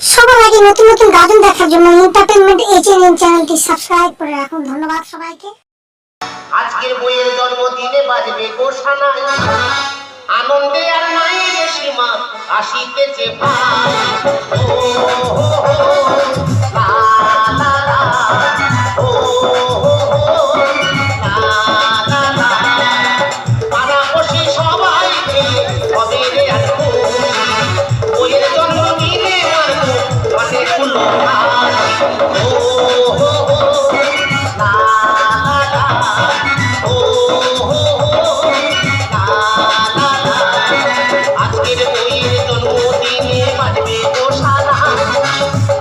সবার আগে নতুন নতুন গাজন দেখার জন্য এন্টারটেইনমেন্ট এইচএনএন চ্যানেলটি সাবস্ক্রাইব করে রাখুন। ধন্যবাদ সবাইকে। আজকের বইয়ের জন্মদিনে বাজবে গোসানাই, আনন্দে আর নাই রে সীমা, আসিতেছে ভাই। ও হো হো, লা লা লা, ও হো হো, লা লা লা। পাড়াপড়শি সবাইকে হবে রে আজ খুশি, বইয়ের জন্মদিনে মারবো অনেকগুলো ভাই। ও হো হো, লা লা লা, ও হো হো, লা লা লা। আজকের বইয়ের জন্মদিনে বাজবে গোসালা,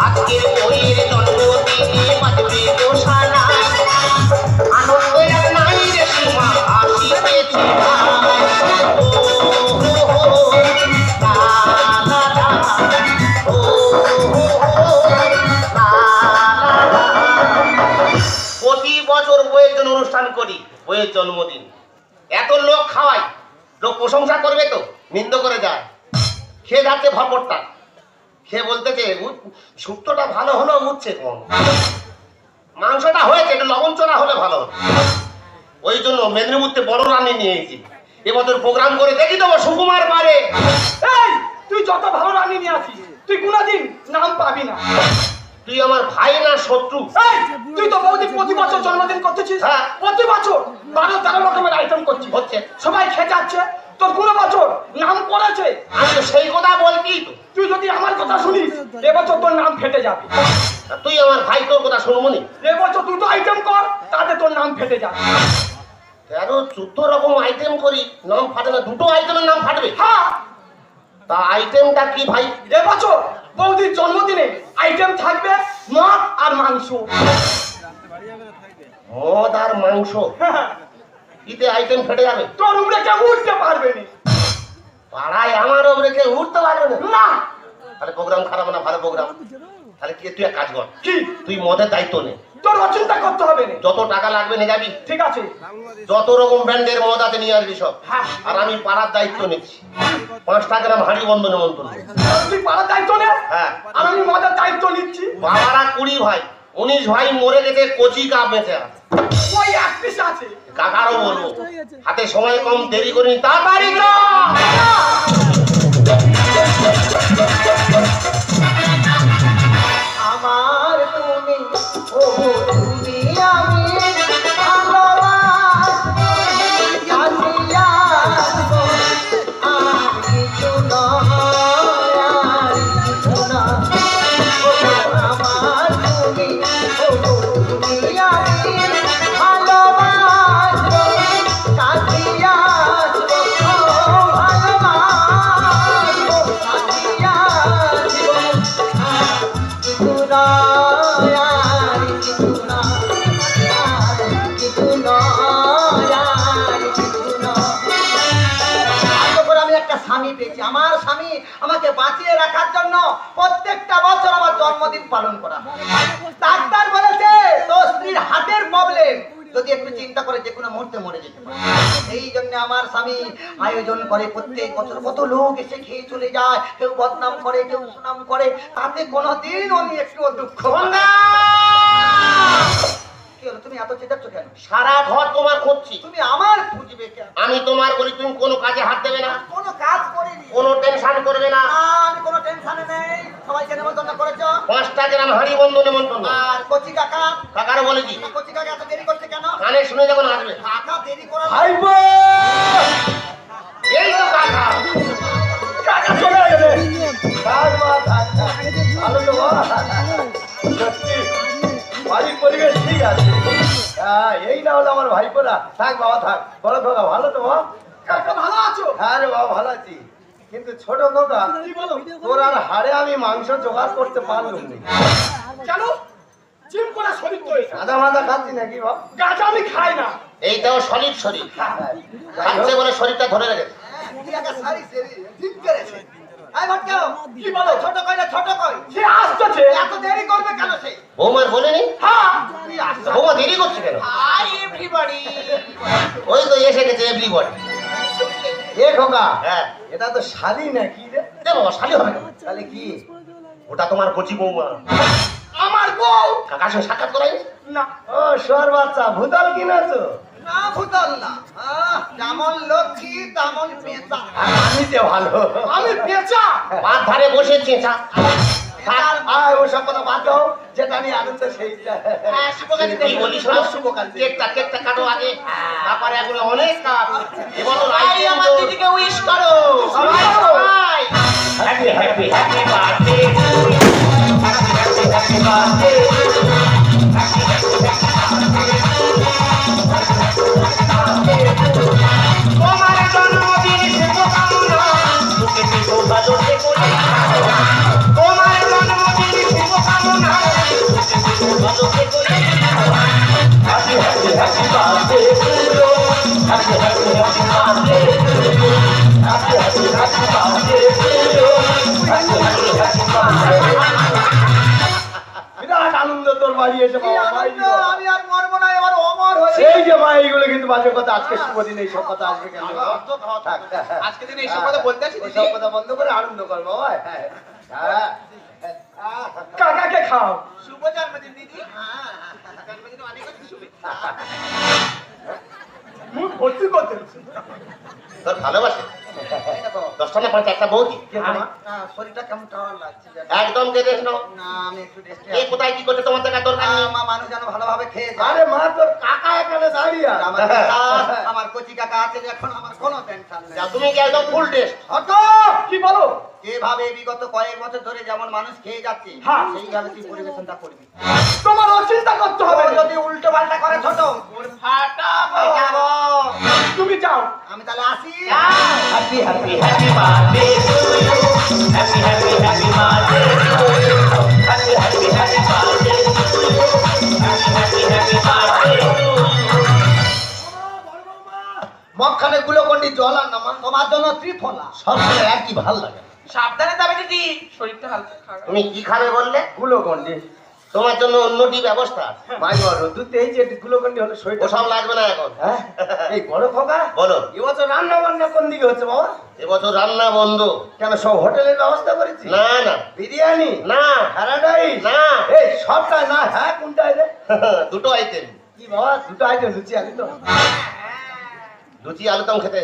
আজকের বইয়ের জন্মদিনে বাজবে গোসালা, আনন্দে আর নাই রে সীমা, আসিতেছে ভাই। ও হো হো, লা লা লা, ও হো হো, লা লা লা। প্রতি বছর বইয়ের জন্য অনুষ্ঠান করি, বইয়ের জন্মদিন। এত লোক খাওয়াই, লোক প্রশংসা করবে তো নিন্দ করে যায়। খেয়ে যাচ্ছে ভাপড়টা, খেয়ে বলতেছে শুক্তোটা ভালো হলো, উঠছে কম, মাংসটা হয়েছে একটু লবণ চড়া হলে ভালো হতো। ওই জন্য মেদিনীপুরতে বড় রান্নি নিয়ে এসেছি, এবছর প্রোগ্রাম করে দেখি দেবো সুকুমার পারে। এই তুই যত ভালো রানী নিয়ে আসিস তুই কোনোদিন নাম পাবি না। তুই আমার ভাই না শত্রু? এই তুই তো বৌদি প্রতি বছর জন্মদিন করতেছিস। হ্যাঁ। প্রতি বছর 12-13 রকমের আইটেম করছিস, হচ্ছে। সবাই খেয়ে যাচ্ছে, তোর কোনো বছর নাম পড়েছে? আমি তো সেই কথা বলছি তো। তুই যদি আমার কথা শুনিস এবছর তোর নাম ফেটে যাবে। তুই আমার ভাই, তোর কথা শুনবো নি? এবছর দুটো আইটেম কর, তাতে তোর নাম ফেটে যাবে। 13-14 রকম আইটেম করি, নাম ফাটে না? দুটো আইটেমের নাম ফাটবে? হ্যাঁ, তা আইটেমটা কি ভাই? এবছর বৌদির জন্মদিনে আইটেম থাকবে মদ আর মাংস। মদ আর মাংস? ইতে আইটেম ফেটে যাবে? তোর উপরে কেউ উঠতে পারবে না। পাড়ায় আমার ওপরে কেউ উঠতে পারবে না? না। তাহলে প্রোগ্রাম খারাপ না, ভালো প্রোগ্রাম। তাহলে কি তুই এক কাজ কর, কি? তুই মদের দায়িত্ব নে। তোর অচিন্তা করতে হবে না। যত টাকা লাগবে নিয়ে যাবি, ঠিক আছে। যত রকম ব্র্যান্ডের মদ আছে নিয়ে আসবি সব। হ্যাঁ। আর আমি পাড়ার দায়িত্ব নিচ্ছি, 5 গ্রাম হাঁড়ি বন্ধ নেমন্তন্ন। তুই পাড়ার দায়িত্ব নে, হ্যাঁ। আর আমি মজার দায়িত্ব নিচ্ছি। বাবারা 20 ভাই, 19 ভাই মরে গেছে, কচি কাপ বেঁচে আছে। ওই এক পিস আছে। কাকারও বলবো, হাতে সময় কম, দেরি করিনি, তাড়াতাড়ি কর। আমার তুমি, ও তুমি আমি ভালোবাসি, কাঁদিয়া আসবো, আর কিছু নয়, আর কিছু নয়। ও আমার তুমি, ও তুমি আমি ভালোবাসবো, কাঁদিয়া আসবো, ও ভালোবাসবো, কাঁদিয়া আসবো, কিছু নয়, আর কিছু নয়, আর কিছু নয়, আর কিছু নয়। আশা করি আমি একটা স্বামী পেয়েছি। আমার স্বামী আমাকে বাঁচিয়ে রাখার জন্য প্রত্যেকটা বছর আমার জন্মদিন পালন করা হয়। ডাক্তার বলেছে তোর স্ত্রীর হার্টের প্রবলেম, যদি একটু চিন্তা করে যে কোনো মুহূর্তে মরে যেতে পারে। এই জন্য আমার স্বামী আয়োজন করে প্রত্যেক বছর। কত লোক এসে খেয়ে চলে যায়, কেউ বদনাম করে, কেউ সুনাম করে, তাতে কোনোদিন উনি একটু দুঃখ পান না। কি হলো, তুমি এত চেঁচাচ্ছ কেন? সারা ঘর তোমার খুঁজছি, তুমি আমার খুঁজবে কেন? আমি তোমার বলি তুমি কোনো কাজে হাত দেবে না, কোনো কাজ করিনি। কোনো টেনশন করবে না। না, আমি কোনো টেনশনে নেই। সবাইকে নেমন্তন্ন করেছ। 5 গ্রাম হাঁড়ি বন্ধ নেমন্তন্ন। আর কচি কাকা, কাকারও বলেছি, কচি কাকা এত দেরি করছে কেন? কানে শুনে যখন আসবে। কাকা দেরি করার ভাইবো, এই তো কাকা। কাকা চলে গেছে। থাক মা, থাক, থাক। ভালো তো বাবা? সত্যি, বাড়ির পরিবেশ ঠিক আছে। হ্যাঁ, এই না হলো আমার ভাইপোরা। থাক বাবা, থাক। বড় খোকা ভালো তো বাবা? কাকা ভালো আছো? হ্যাঁ রে বাবা, ভালো আছি। কিন্তু ছোট খোকা, কি বলো? তোর আর হাড়ে আমি মাংস জোগাড় করতে পারলাম না। কেন? জিম করা শরীর তো এটা। গাঁদা মাদা খাচ্ছি নাকি বাবা? গাঁজা আমি খাই না। এইটাও সলিড শরীর, যাই খাচ্ছে হোক। বলে শরীরটা ধরে রেখেছে। কি বলো? ছোট কই না, ছোট কই? সে আসতেছে। এত দেরি করবে কেন সে? বৌমার বলেনি? হ্যাঁ, বৌমা দেরি করছে কেন? Hi everybody. ওই তো এসে গেছে এভরিবডি। এ খোকা, হ্যাঁ, এটা তো শালি নাকি রে? এ বাবা শালি হবে না। তাহলে কি? ওটা তোমার কচি বৌমা। আমার বউ কাকার সঙ্গে সাক্ষাৎ করাই না। ও শোর বাচ্চা, ভূতাল কিনেছো? না ভূতল না, যেমন লক্ষ্মী তেমন পেঁচা। আমি যে ভালো। আমি পেঁচা। মাঠ ধারে বসে চেঁচা। আয় ওসব কথা বাদ দাও, যেটা নিয়ে আনন্দ সেইটা। হ্যাঁ, শুভকালী কি বলি শোনো, কেকটা কাটো আগে, তারপরে এগুলো অনেক কাজ। এবছর ভাই আমার দিদিকে উইশ করো। সবাই সবাই happy happy happy birthday happy birthday তোমার জন্মদিন শুভকামনা তোকে দিব ভালো থেকো তোমার জন্মদিন শুভকামনা তোকে দিব ভালো থেকো happy happy happy birthday happy happy happy birthday happy happy happy birthday happy happy happy birthday. বিরাট আনন্দ তোর বাড়ি এসে কি বাবা, আনন্দ, বাড়ি আমি আর মরবো না, এবার অমর হয়ে সেই যে মা, এইগুলো কিন্তু বাজে কথা। আজকে শুভ দিন, এইসব কথা আজকে কেন? থাক। আজকে দিন এইসব কথা বলতে আসি ওইসব কথা বন্ধ করে আনন্দ কর বাবা। হ্যাঁ, হ্যাঁ। কাকাকে খাও। শুভ জন্মদিন দিদি। জন্মদিন অনেক অনেক শুভেচ্ছা। মুখ ভর্তি করতে। তোর ভালোবাসে 10টা না 5 একটা বৌদি কে তোমার? শরীরটা কেমন টাওয়ার লাগছে জানো? একদম কেটে শোনো। না আমি একটু রেস্টে এ কোথায় কি করছে তোমার দেখা দরকার নেই। মা মানুষ যেন ভালোভাবে খেয়ে যায়। আরে মা, তোর কাকা এখানে দাঁড়িয়ে আছে। আমার কাকা, আমার কচি কাকা আছে, এখন আমার কোনো টেনশন নেই। যা তুমি কি একদম ফুল টেস্ট। হতো কি বলো? যেভাবে বিগত কয়েক বছর ধরে যেমন মানুষ খেয়ে যাচ্ছে, হ্যাঁ। সেইভাবে তুই পরিবেশনটা করবি। তোমার ও চিন্তা করতে হবে ও না। যদি উল্টো পাল্টা করে ছোট, ওর ফাটাবো। যাবো। তুমি যাও। আমি তাহলে আসি। Happy happy happy birthday to you happy happy happy birthday to you happy happy happy birthday to you happy happy happy birthday to you. মগখানে গুলোকন্ডি জল আর নামান, তোমার জন্য ত্রিফলা। সব সময় একই ভাল লাগে। সাবধানে যাবে দিদি, শরীরটা হালকা খারাপ। তুমি কি খাবে বললে? গুলোকন্ডি। তোমার জন্য অন্যটি ব্যবস্থা আছে। মাই গড, দুধ এই যে গুলোকন্ডি হলো শরীরটা। ওসব লাগবে না এখন। হ্যাঁ, এই বড় খোকা। বলো, এবছর রান্না বান্না কোন দিকে হচ্ছে বাবা? এবছর রান্না বন্ধ। কেন, সব হোটেলের ব্যবস্থা করেছি? না না বিরিয়ানি না প্যারাডাইস না। এই সবটা না। হ্যাঁ, কোনটাই রে? দুটো আইটেম, কি বাবা, দুটো আইটেম লুচি আলু তো? লুচি আলুদম খেতে।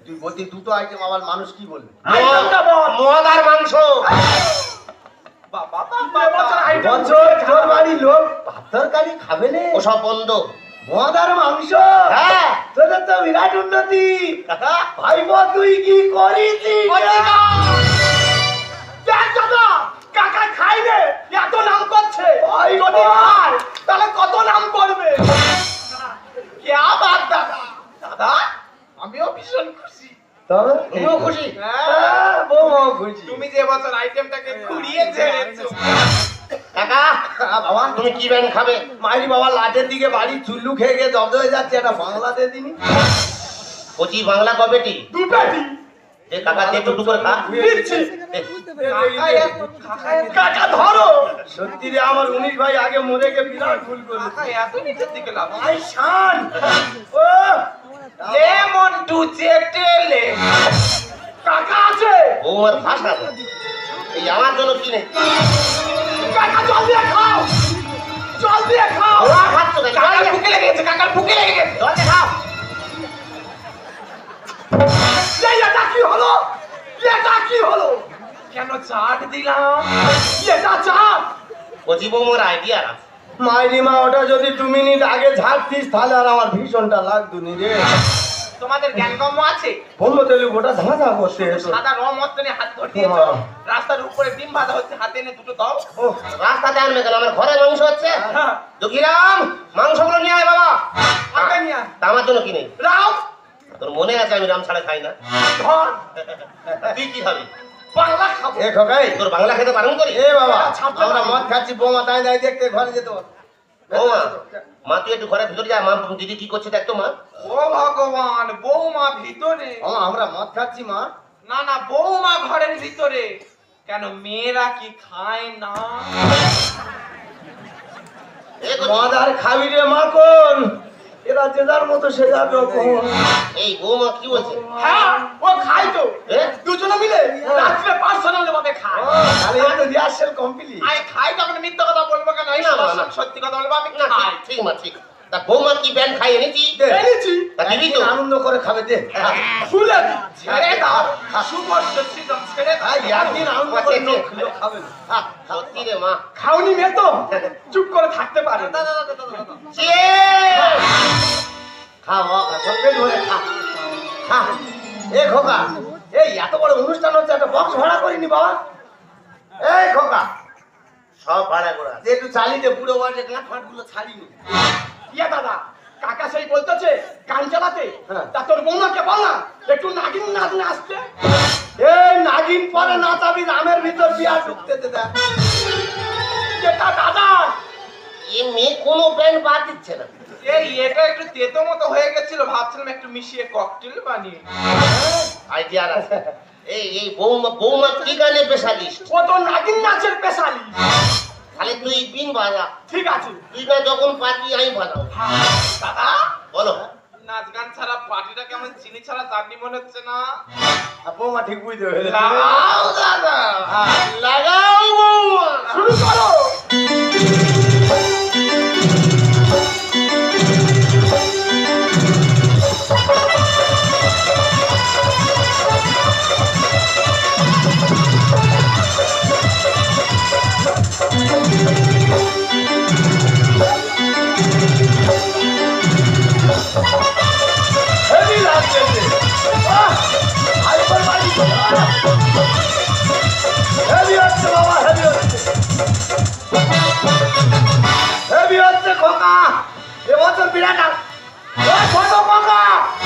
তুই বলছি দুটো আইটেম, আবার মানুষ কি বলবে? আইটেমটা বল। মদ আর মাংস। বাবা এবছর আইটেম বছর তোর বাড়ির লোক ভাত তরকারি খাবে না, ওসব বন্ধ। মদ আর মাংস। হ্যাঁ। তোদের তো বিরাট উন্নতি। ভাইবো, তুই কি করিস? দেখ দাদা, কাকা খাইবে, এত নাম করছে। ভাই যদি বাবা। খায়, তাহলে কত নাম করবে। क्या बात दादा, दादा আমিও ভীষণ খুশি। তবে তুমিও খুশি? হ্যাঁ, বৌমাও খুশি। তুমি যে বছর আইটেমটাকে ঘুরিয়ে ছেড়েছো। কাকা বাবা, তুমি কি ব্যান খাবে? মাইরি বাবা, লাটের দিকে বাড়ি চুল্লু খেয়ে গিয়ে জব্দ হয়ে যাচ্ছে। একটা বাংলাদেশ দিনই কচি বাংলা কবেটি? দুটো দিন যে কাকা দিয়ে টুকটু করে খা। দিচ্ছি। এ, কাকা ধরো। সত্যি রে, আমার 19 ভাই আগে মরে গিয়ে বিরাট ভুল করলো। এত নিচের দিকে লাভ। ভাই শান, ও লেমন টু চেটেলে। কাকা আছে। বৌমার ভাষা তো। এই আমার জন্য কি নেই? কাকা জল দিয়ে খাও। জল দিয়ে খাও। ওরা খাচ্ছ কেন? কাকার বুকে লেগে গেছে, কাকার বুকে লেগে গেছে। জল দিয়ে খাও। এই এটা কি হলো? এটা কি হলো? কেন চাট দিলাম? এটা চাপ। কচি বৌমার আইডিয়া আছে। মাইরি মা, ওটা যদি 2 মিনিট আগে ঝাড়তিস তাহলে আর আমার ভীষণটা লাগতুনি রে। তোমাদের জ্ঞানগম্য আছে? বলবো তাহলে ওটা ধাঁধা করতে হতো। সাদা রং মতনে হাত ধরে দিয়েছো। রাস্তার উপরে ডিম ভাজা হচ্ছে, হাতে এনে দুটো দাও। ও রাস্তাতে আনবে কেন? আমার ঘরে মাংস হচ্ছে। হ্যাঁ। দুঃখীরাম, মাংসগুলো নিয়ে আয় বাবা। আগে নিয়ে আয়। তা আমার জন্য কি নেই? রাও তোর মনে আছে আমি রাম ছাড়া খাই না? ধর। তুই কি খাবি? বাংলা খাবো। এ খোকাই, তোর বাংলা খেতে বারণ করি? এ বাবা, ছাপটা আমরা দাও। মদ খাচ্ছি, বৌমা তাই তাই দেখতে ঘরে যেতে বল। বৌমা, মা তুই একটু ঘরের ভিতরে যা। মা দিদি কি করছে দেখ তো মা। ও ভগবান, বৌমা ভিতরে? আমরা মদ খাচ্ছি মা। না না, বৌমা ঘরের ভিতরে। কেন, মেয়েরা কি খায় না? এ কচি, মদ আর খাবি রে মাখন। এরা যে যার মতো সে যার রকম। এই বৌমা কি বলছে? হ্যাঁ ও খাই তো এ? দুজনে মিলে রাত্রে পার্সোনাল ভাবে খায়। তাহলে এত রিহার্সেল কমপ্লিট। আমি খাই তখন মিথ্যা কথা বলবো কেন? এই না, না, সব না। সত্যি কথা বলবো, আমি না খাই। ঠিক ঠিক মা ঠিক। তা বৌমা কি ব্যান খাই এনেছি? এনেছি তা দিবি তো? আনন্দ করে খাবে দে। খুলে ছেড়ে দাও, শুভশ্রী শ্রীরাম, ছেড়ে দাও। একদিন আনন্দ করে লোক খাবে না। খা, সত্যি রে মা। খাওনি মেয়ে তো চুপ করে থাকতে পারে না। Cheers! খা বাবা, খা, সব পেট ভরে খা। খা। এ খোকা, এই এত বড় অনুষ্ঠান হচ্ছে, একটা বক্স ভাড়া করিনি বাবা। এই খোকা, সব ভাড়া করে আছে। যে একটু চালিয়ে পুরো বয়সে গাঁট ফাট গুলো ছাড়িনি। ইয়া দাদা কাকা সেই বলতেছে গান চালাতে, হ্যাঁ। তা তোর বৌমাকে বল না একটু নাগিন নাচ নাচতে। এই নাগিন পরে নাচাবি, রামের ভিতর বিয়া ঢুকতে দে দেখ। যেটা দাদা এ মেয়ে কোনো ব্যান্ড বাদ দিচ্ছে না। এই এটা একটু তেতো মতো হয়ে গেছিল, ভাবছিলাম একটু মিশিয়ে ককটেল বানিয়ে। আইডিয়ার আছে। এই বৌমা কি গানে স্পেশালিস্ট? ও তো নাগিন নাচের পেশালি। খালি তুই বিন বাজা। ঠিক আছে তুই না যখন পারবি আমি বাজাও। দাদা বলো। নাচ গান ছাড়া পার্টিটা কেমন চিনি ছাড়া চাটনি মনে হচ্ছে না? বৌমা ঠিক বুঝতে পেরেছে। লাগাও দাদা, লাগাও বৌমা। শুরু করো। হেভি লাগছে যে। আহ! হাইপার বাড়ি তো। হেভি হচ্ছে বাবা, হেভি হচ্ছে। হেভি হচ্ছে খোকা। এবছর বিরাট ও ছোট খোকা,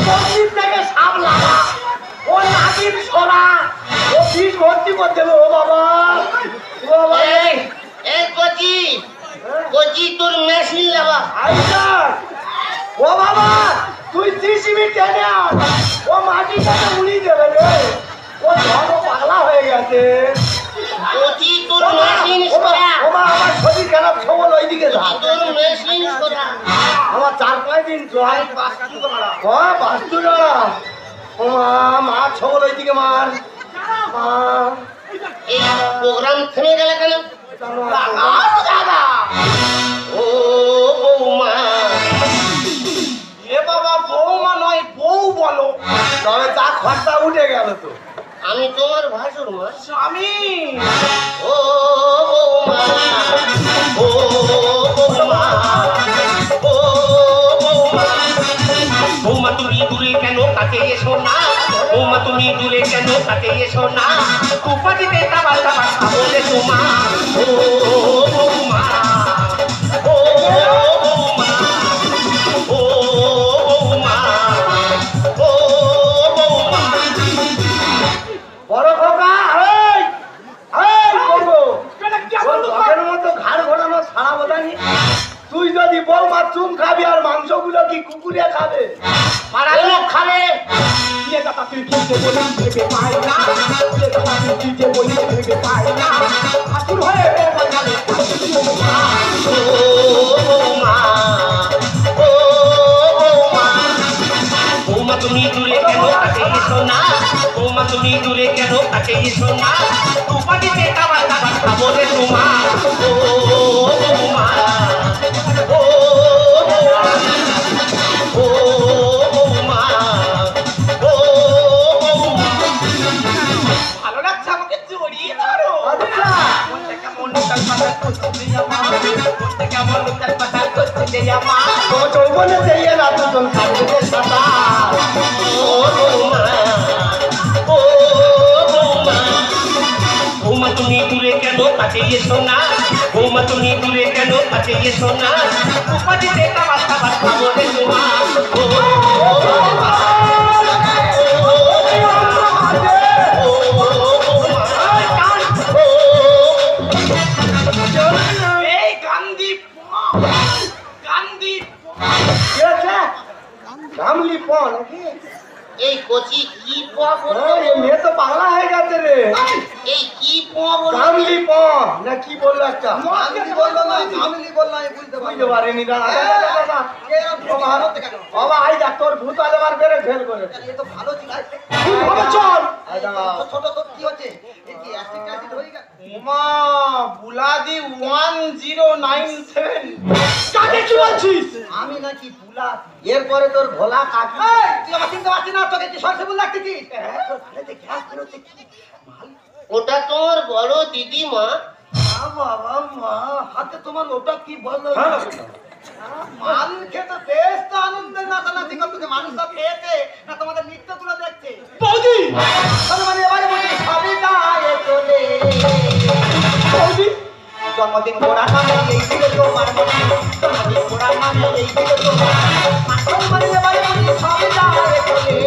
মন্দির থেকে সাপ লাগা। ও নাগিন সোনা, ও ফিস ভর্তি করে দেবে। ও বাবা, ও বাবা। এই কচি, কচি তোর মেশিন লাগা। আইসা, ও বাবা, তুই জিসিবি টেনে আন। ও মাটি থেকে উড়িয়ে দেবে রে। ও ধর্ম পাগলা হয়ে গেছে। কচি তোর ও মা, মেশিন ও মা, সোনা। ও মা, আমার শরীর খারাপ, সবল ওইদিকে যা। তোর মেশিন সোনা। আমার 4-5 দিন জল বাস্তু করা। ও বাস্তু করা। ও মা সবল ওইদিকে মার। মা, এই প্রোগ্রাম থেমে গেল কেন? লাগাও দাদা। ও বৌমা, এ বাবা বৌমা নয় বউ বলো। তবে তা খরচা উঠে গেল তো। আমি তোমার ভাসুর মা। স্বামী ও বৌমা, ও বৌমা, ও বৌমা। বৌমা তুমি দূরে কেন, কাছে এসো না। বৌমা তুমি দূরে কেন, কাছে এসো না। উপাধিতে তাবার তাবার খাবো রে তোমা। ও বৌমা, ও বৌমা, ও বৌমা, ও বৌমা। বড় খোকা, এই এই করবো এটা কেমন দশের মতো ঘাড় ঘোরানো সারা বোঝানি। তুই যদি বৌমা চুন খাবি আর মাংসগুলো কি কুকুরে খাবে? পাড়ার লোক খাবে। ইয়ে দাদা তুই কি যে বলি ভেবে পাই না। ইয়ে দাদা তুই কি যে বলি ভেবে পাই না। হাসুর হয়ে বৌমা জানে বৌমা। ও বৌমা, ও বৌমা। বৌমা তুমি দূরে কেন, কাছে এসো না। বৌমা তুমি দূরে কেন, কাছে এসো না। উপাধিতে তাবার তাবার খাবো রে তোমা। ও বৌমা, ও বৌমা, ও বৌমা, ও বৌমা। ভালো লাগছে আমাকে জড়িয়ে ধরো। আচ্ছা, মনটা কেমন উতাল পাতাল করছে রে আমার। মনটা কেমন উতাল পাতাল করছে রে আমার। তো যৌবনে দিয়ে না দুজন থাকবে সাদা। ও বৌমা, ও বৌমা। বৌমা তুমি দূরে কেন, কাছে এসো না। বৌমা তুমি দূরে কেন, কাছে এসো না। উপাধিতে তাবার তাবার খাবো রে তোমা। ও বৌমা, ও এই গান্ধী গান্ধী কি আছে? গামলি প নাকি? এই কচি কি পাবো? এই মেয়ে তো পাগলা হয়ে গেছে রে। এই কি কি পো বললো? কামলি প না কি বললো একটা আমি বললো না, আমি বললাম, আমি বুঝতে বুঝতে পারলাম। পারিনি দাঁড়া বাবা আই যা তোর ভূত আলে বার বেড়ে ফেল করে এ তো ভালো ছিল। বাবা চল ছোট ছোট কি হচ্ছে? এই কি অ্যাসিড ট্যাসিড হয়ে গেছে? উমা বুলাদি 1097 কাকে কি বলছিস আমি নাকি বুলা, এরপরে তোর ভোলা কাকি। তুই আমার চিনতে পারছিস না? তোকে কি সরষে ফুল লাগতেছিস? তোর ভালোতে গ্যাস বেরোচ্ছে কি? ওটা তোর বড় দিদিমা। বাবা মা, হাতে তোমার ওটা কি বলো? হ্যাঁ। মাল খেতে বেশ তো আনন্দের নাচানাচি করতেছে। মানুষ সব খেয়েছে না তোমাদের নৃত্য তুলে দেখছে? বৌদি তাহলে মানে এবারে বলছি সবই গায়ে চলে। বৌদি জন্মদিন ঘোড়া নামে এই ছিল তোমার মনে, জন্মদিন ঘোড়া নামে এই ছিল তোমার আসল মানে এবারে বলছি সবই গায়ে চলে।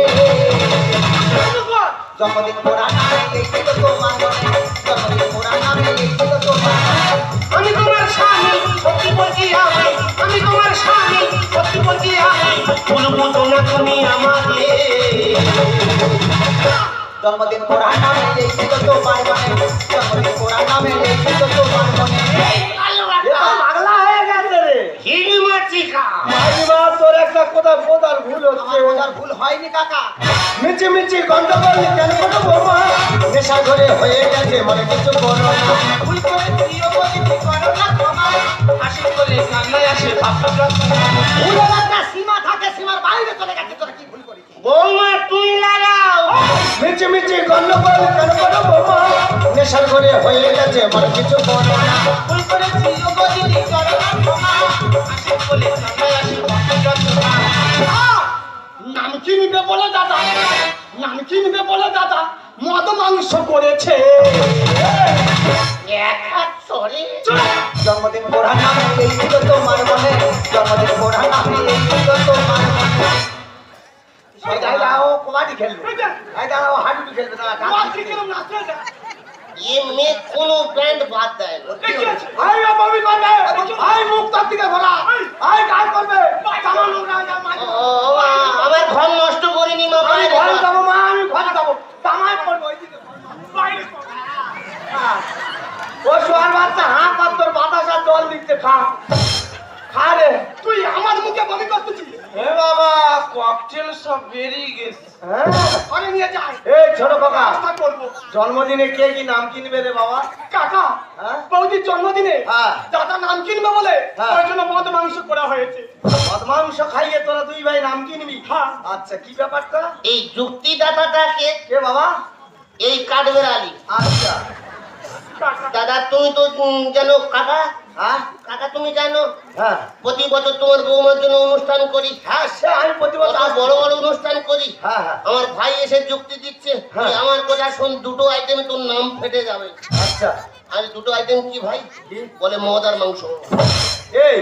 জন্মদিন ঘোড়া নামে এই ছিল তোমার মনে, জন্মদিন ঘোড়া নামে এই ছিল তোমার আমি তোমার স্বামী সত্যি বলছি আমি তোমার স্বামী সত্যি বলছি বলবো না তুমি আমাকে। জন্মদিন ঘোড়া নামে এই ছিল তোমার মনে, জন্মদিন ঘোড়া নামে এই ছিল তোমার মনে। এ তো পাগলা হয়ে গেছে রে হিড়িমা চিকা মাইবা তোর একটা কথা বোধার ভুল হচ্ছে আমার বোঝার ভুল হয়নি কাকা। মিচি মিচি গন্ডগোল কেন করো বৌমা নেশা ধরে হয়ে গেছে মনে কিছু করো না ভুল করে প্রিয় বলিতে করো না তোমার হাসি বলে কান্নায় আসে ভাবটা। ভুলের একটা সীমা থাকে, সীমার বাইরে চলে গেছে। তোরা কি ভুল করেছিস? বৌমা তুই লাগাও মিচি মিচি গন্ডগোল কেন করো বৌমা নেশা ধরে হয়ে গেছে মনে কিছু করো না ভুল করে প্রিয় বলিতে করো না তোমার হাসি বলে কান্নায় আসে ভাবটা। নাম কি নিবে বলে দাদা নাম কি নিবে বলে দাদা মদ মাংস করেছে এক হাত সরে জন্মদিন ঘোড়া নামে এই ছিল তোমার মনে, জন্মদিন ঘোড়া নামে এই ছিল তোমার মনে। এই দাঁড়াও কবাডি খেলবে এই দাঁড়াও হাডুডু খেলবে না ये में कोनो बैंड बात দেয় না। আই বাবি করবে আই মুখ তার দিকে ঘোরা আই গাল করবে কামান লোক না যা মার ও আমার ঘর নষ্ট করিনি মা আমি বাইরে ঘরে যা। যাবো মা আমি ঘরে যাবো কামাই করবো ওইদিকে বাইরে ও সোয়ার বাচ্চা হাঁ পাত তোর বাতাসা জল দিচ্ছে খা খা রে তুই আমার মুখে বমি করতেছিস এ বাবা ককটেল সব বেরিয়ে গেছে। হ্যাঁ ঘরে নিয়ে যাই। এই ছোট কাকা আশা করবো। জন্মদিনে কে কি নাম কিনবে রে বাবা কাকা, হ্যাঁ বৌদির জন্মদিনে হ্যাঁ দাদা নাম কিনবে বলে হ্যাঁ। ওই জন্য মদ মাংস করা হয়েছে। মদ মাংস খাইয়ে তোরা দুই ভাই নাম কিনবি হ্যাঁ। আচ্ছা কি ব্যাপারটা এই যুক্তিদাতাটা কে? কে বাবা এই কাঠবের আলী। আচ্ছা কাকা, দাদা তুমি তো জানো কাকা হ্যাঁ কাকা তুমি জানো হ্যাঁ প্রতি বছর তোমার বৌমার জন্য অনুষ্ঠান করি। হ্যাঁ সে আমি প্রতি কত বছর বড় বড় অনুষ্ঠান করি। হ্যাঁ হ্যাঁ আমার ভাই এসে যুক্তি দিচ্ছে হ্যাঁ। তুই আমার কথা শোন দুটো আইটেমে তোর নাম ফেটে যাবে। আচ্ছা আর দুটো আইটেম কি ভাই? কি? বলে মদ আর মাংস। এই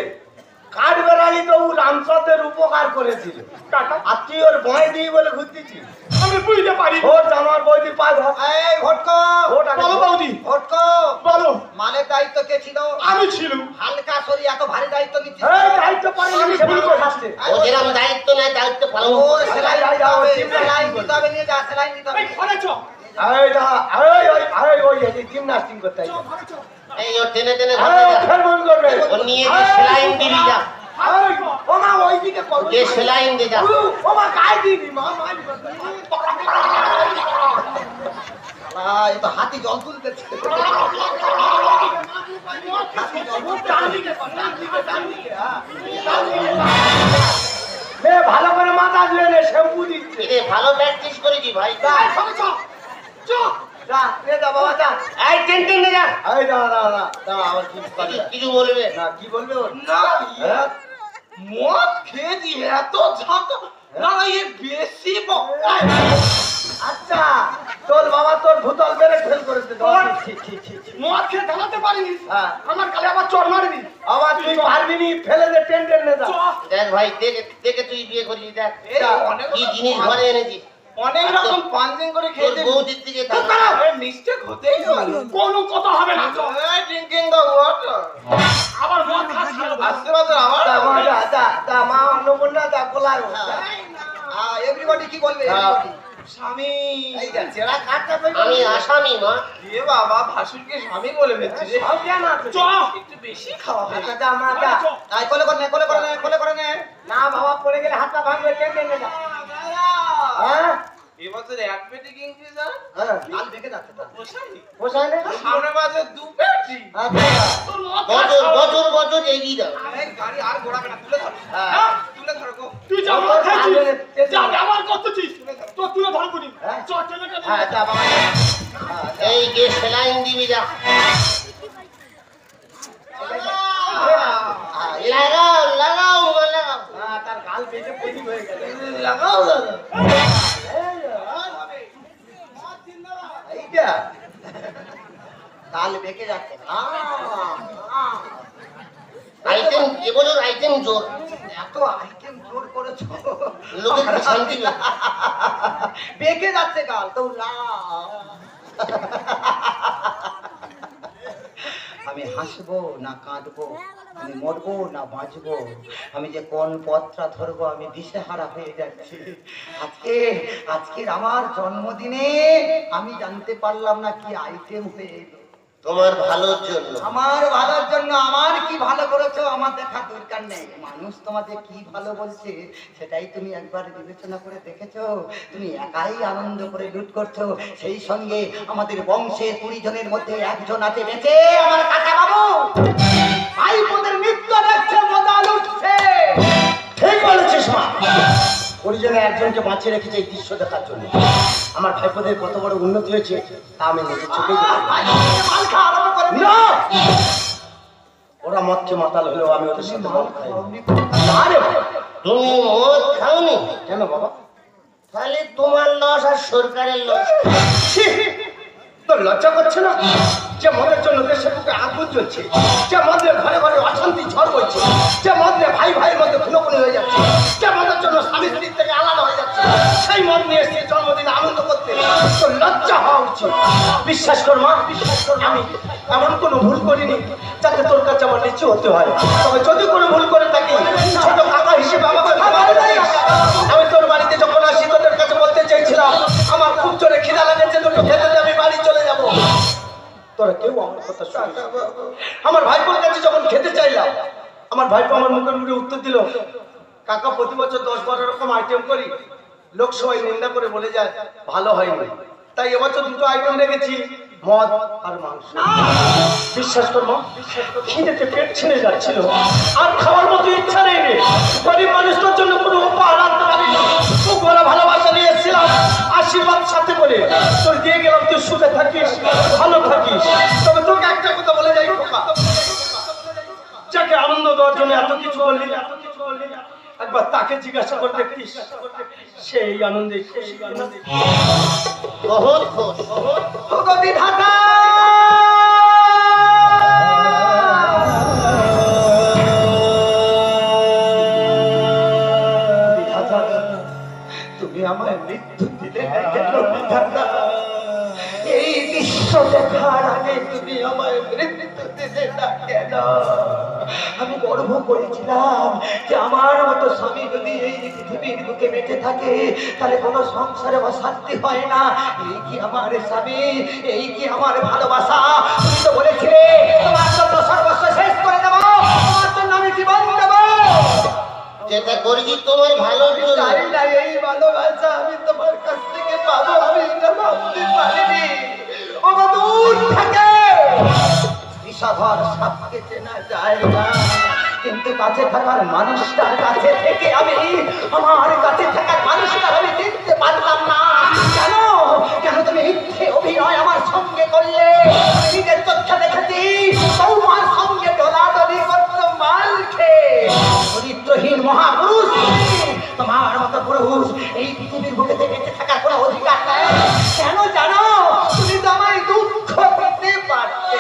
কাঠবেড়ালি তো ও রামচন্দ্রের উপকার করেছিল কাকা, আর তুই ওর ভয় দিয়ে বলে ঘুরতেছিস আমি বুঝতে পারি। ভোট আমার বৌদি পায় ভোট এই ভটকো, ভোট আগে বলো বৌদি, ভটকো বলো মানের দায়িত্ব কে ছিল? আমি ছিল হালকা শরীর এত ভারী দায়িত্ব নিচ্ছে। এই দায়িত্ব পারি আমি ভুল করে আসছে ও যেরকম দায়িত্ব নেয় দায়িত্ব পালন ও করে। সেলাই যাই, দিতে যাও, হবে, জিমে সেলাই যাই। দিতে হবে, নিয়ে যা, সেলাই দিতে হবে। ঘরে চ, এই দা এই ওই এই ওই জিমনাস্টিং করতে আইছে ঘরে চ। এই ও টেনে টেনে এই ঘরে যা। ফের মন করবে ও নিয়ে গিয়ে সেলাইন দিবি যা। এই ও মা ওইদিকে করো যে সেলাইন দে যা। ও মা গায়ে দিবি মা মারি শালা, এ তো হাতি জল তুলতেছে। হাতি জল বে ভালো করে মাথা ধুয়ে নে শ্যাম্পু দিচ্ছে এরে ভালো প্র্যাকটিস করেছি ভাই। ঘরে চ চ যা নে যা বাবা যা এই টেন টেনে যা। এই দাঁড়া দাঁড়া দাঁড়া আমার কি করে কিছু বলবে না কি বলবে ওর না, হ্যাঁ? মদ খেয়ে দিয়ে এত ঝাঁক, না এ বেশি আচ্ছা তোর বাবা তোর ভূতল বেড়ে ফেল করেছে ঠিক ঠিক ঠিক মদ খেয়ে ঢালাতে পারিনি। হ্যাঁ আমার গালে আবার চড় মারবি। আবার তুই পারবি নি ফেলে দে টেন্ডের নে যা দেখ ভাই দেখে দেখে তুই বিয়ে করিস দেখ এই অনেক কি জিনিস ঘরে এনেছি। অনেক রকম পাঞ্জিং করে তোর খেয়েছে। বৌদির দিকে তাকা। মিস্টেক হতেই পারে। কোনো কথা হবে না ড্রিঙ্কিং দ্য ওয়াটার। আবার মদ খাস আস্তে আস্তে আমার যা মা যা যা যা মা অন্নপূর্ণা যা গোলায় এভরিবডি কি বলবে? হ্যাঁ। everybody? স্বামী এই যা চেরা কাটটা কই আমি আসামি মা। এ বাবা ভাসুরকে স্বামী বলে ফেলছি রে সব জ্ঞান আছে চ একটু বেশি খাওয়া হয়ে আচ্ছা যা মা যা আই কোলে করে নে কোলে করে নে কোলে করে নে না বাবা পড়ে গেলে হাতটা ভাঙবে টেনে নে যা হ্যাঁ এবছর এক পেটি কিনছি যা হ্যাঁ কাল দেখে যাচ্ছে তা পোষাই পোষায় না সামনে মাসে 2 পেটি আচ্ছা তোর লজ্জা বছর সরম। বছর বছর এগিয়ে যাও। এই গাড়ি আর ঘোড়া কেনা তুলে ধর হ্যাঁ। হ্যাঁ তুলে ধর গো তুই যা ওর মার খাচ্ছিস আগে- যা ব্যবহার করতেছিস তো তুই ধর করি হ্যাঁ। চল চলে গেল হ্যাঁ যা বাবা যা। এই যে সেলাইন দিবি যা। লাগাও লাগাও মা, লাগাও। হ্যাঁ তার গাল বেঁচে পড়ি হয়ে গেছে লাগাও দাদা এইটা গাল বেঁকে যাচ্ছে আইটেম এবছর আইটেম জোর। এত আইটেম জোর করেছো লোকের কি শান্তি নেই। বেঁকে যাচ্ছে গাল তো আমি হাসবো না কাঁদবো, আমি মরবো না বাঁচবো, আমি যে কোন পথটা ধরবো আমি দিশেহারা হয়ে যাচ্ছি। আজকের আমার জন্মদিনে আমি জানতে পারলাম না কি আইটেম হয়ে এলো। তোমার ভালোর জন্য। আমার ভালোর জন্য আমার কি ভালো করেছো আমার দেখা দরকার নেই। মানুষ তোমাদের কি ভালো বলছে সেটাই তুমি একবার বিবেচনা করে দেখেছো? তুমি একাই আনন্দ করে লুট করছো, সেই সঙ্গে আমাদের বংশের 20 জনের মধ্যে একজন আছে বেঁচে, আমার কাকা বাবু ভাইপোদের নৃত্য দেখছে, মজা লুটছে। ঠিক বলেছিস মা, পরিজনে একজনকে বাঁচিয়ে রেখেছে এই দৃশ্য দেখার জন্য। আমার ভাইপোদের কত বড় উন্নতি হয়েছে তা আমি নিজের চোখেই দেখেছি। মাল খাওয়া আরম্ভ করে দিল। না! ওরা মদকে মাতাল হলেও আমি ওদের সাথে মদ খাইনি। না রে বাবা। তুমি মদ খাওনি? কেন বাবা? তাহলে তোমার লস আর সরকারের লস। ছি! তোর লজ্জা করছে না? যে মদের জন্য দেশের বুকে আগুন জ্বলছে, যে মদের ঘরে ঘরে অশান্তি ঝড় বইছে, যে মদে ভাই ভাইয়ের মধ্যে খুনোখুনি হয়ে যাচ্ছে, যে মদের জন্য স্বামী স্ত্রীর থেকে আলাদা হয়ে যাচ্ছে, সেই মদ নিয়ে এসে জন্মদিনে আনন্দ করতে তোর লজ্জা হওয়া উচিত। বিশ্বাস কর মা, বিশ্বাস কর, আমি এমন কোনো ভুল করিনি যাতে তোর কাছে আমার নিচু হতে হয়। তবে যদি কোনো ভুল করে থাকি, ছোট কাকা হিসেবে আমাকে ক্ষমা করে দিস। আমি তোর বাড়িতে যখন আসি তোদের কাছে বলতে চেয়েছিলাম আমার খুব জোরে খিদা লেগেছে, দুটো খেতে দে, আমি বাড়ি চলে যাব। তোরা কেউ আমার কথা শুনিস না। আমার ভাইপোর কাছে যখন খেতে চাইলাম, আমার ভাইপো আমার মুখের মুখে উত্তর দিল, কাকা প্রতি বছর 10-12 রকম আইটেম করি, লোক সবাই নিন্দা করে বলে যায় ভালো হয়নি, তাই এবছর 2টো আইটেম রেখেছি, মদ আর মাংস। বিশ্বাস কর মা, খিদেতে পেট ছিঁড়ে যাচ্ছিল, আর খাওয়ার মতো ইচ্ছা নেই রে। গরিব মানুষটার জন্য কোনো উপহার আনতে পারিনি, খুব বড় ভালোবাসা নিয়ে এসেছিলাম, আশীর্বাদ সাথে করে তোর দিয়ে গেলাম, তুই সুখে থাকিস, ভালো থাকিস। তবে তোকে একটা কথা বলে যাই খোকা, যাকে আনন্দ দেওয়ার জন্য এত কিছু বললি, একবার তাকে জিজ্ঞাসা করে দেখতিস, সেই আনন্দে খুশি কিনা? বহুত খুশ। ওগো বিধাতা, বিধাতা, তুমি আমায় মৃত্যু দিলে না কেন বিধাতা? এই দৃশ্য দেখার আগে তুমি আমায় মৃত্যু দিলে না কেন? আমি গর্ব করেছিলাম যে আমার মতো স্বামী যদি এই পৃথিবীর বুকে বেঁচে থাকে তাহলে কোনো সংসারে অশান্তি হয় না। এই কি আমার স্বামী, এই কি আমার ভালোবাসা? তুমি তো বলেছিলে তোমার জন্য সর্বস্ব শেষ করে দেবো, তোমার জন্য আমি জীবন দেবো। যেটা করেছি তোমার ভালোর জন্য। চাই না এই ভালোবাসা আমি তোমার কাছ থেকে পাবো, আমি এটা ভাবতে পারিনি। ও দূর থেকে বিষধর সাপকে চেনা যায় না, কিন্তু কাছে থাকার মানুষটার কাছে থেকে আমি আমার কাছে থাকার মানুষটার আমি চিনতে পারলাম না। কেন কেন তুমি মিথ্যে অভিনয় আমার সঙ্গে করলে? আমি নিজের চোখে দেখেছি তোমার সঙ্গে দোলাদলি করছো মাল খেয়ে। চরিত্রহীন মহাপুরুষ তোমার মতো পুরুষ এই পৃথিবীর বুকে বেঁচে থাকার কোনো অধিকার নেই। কেন জানো? তুমি তো আমায় দুঃখ দিতে পারতে,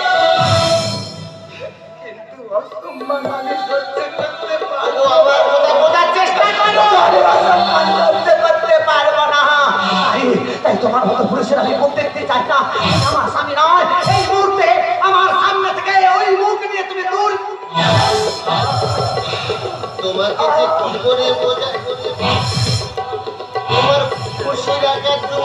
কিন্তু অসম্মান আমি সহ্য করতে পারবো। আমার কথা বোঝার চেষ্টা করো। অসম্মান সহ্য করতে পারবো না। তাই তোমার মতো পুরুষের আমি মুখ দেখতে চাই না। আমার স্বামী নয়, এই মুহূর্তে আমার সামনে থেকে ওই মুখ নিয়ে তুমি দূর। তোমাকে যে কি করে বোঝাই, তোমার খুশি রাখার জন্য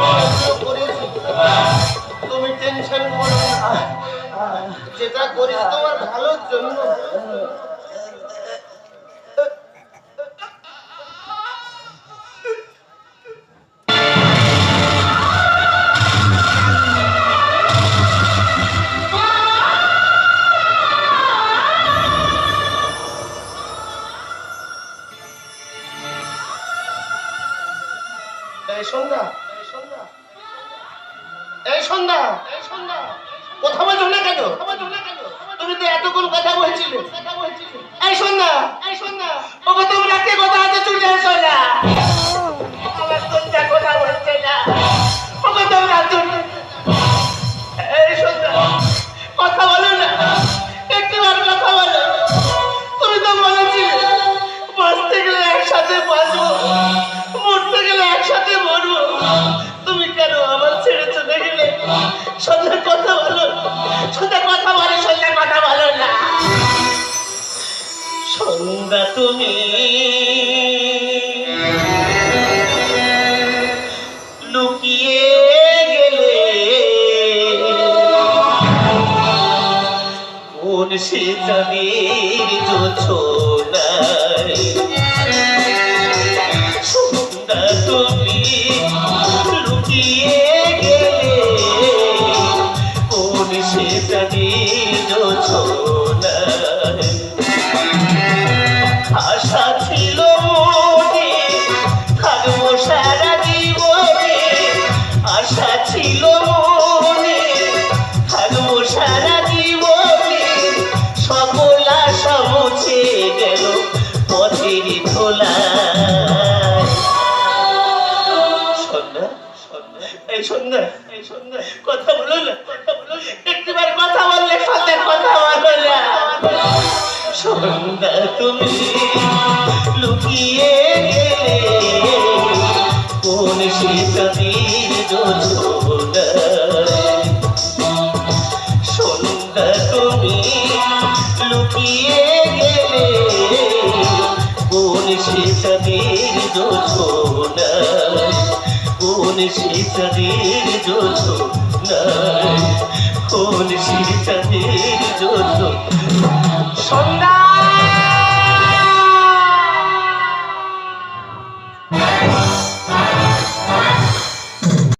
করিস তোমার ভালোর জন্য। এই সন্ধ্যা, এই সন্ধ্যা, কথা বলছো না কেন? তুমি তো এতক্ষণ কথা বলছিলে। এই সন্ধ্যা, ওকে তোমরা কে কথা আছে চলে এসো না। আমার সন্ধ্যা কথা বলছে না, ওকে তোমরা এই সন্ধ্যা কথা বলো না, একটিবার কথা বলো। তুমি তো বলেছিলে বাঁচতে গেলে একসাথে বাঁচবো, মরতে গেলে একসাথে মরবো। তুমি কেন আমার ছেড়ে চলে গেলে? সন্ধ্যা কথা বলো, সন্ধ্যা কথা বলে, সন্ধ্যা কথা বলো না। সন্ধ্যা তুমি লুকিয়ে গেলে কোন সে চাঁদের জোছনায়। সন্ধ্যা তুমি লুকিয়ে গেলে কোন সে চাঁদের জোছনায়। আশা ছিল মনে থাকবো সারা জীবনে, আশা ছিল মনে থাকবো সারা জীবনে। সকল আশা মুছে গেল পথের ধুলায়। সন্ধ্যা, এই সন্ধ্যা, কথা বলো না, একটিবার কথা বললে সন্ধ্যা কথা বলো না। সন্ধ্যা তুমি লুকিয়ে গেলে কোন সে চাঁদের জোছনায়। সন্ধ্যা তুমি লুকিয়ে গেলে কোন সে চাঁদের জোছনায়, কোন সে চাঁদের জোছনায়, কোন সে চাঁদের জোছনায়। সন্ধ্যা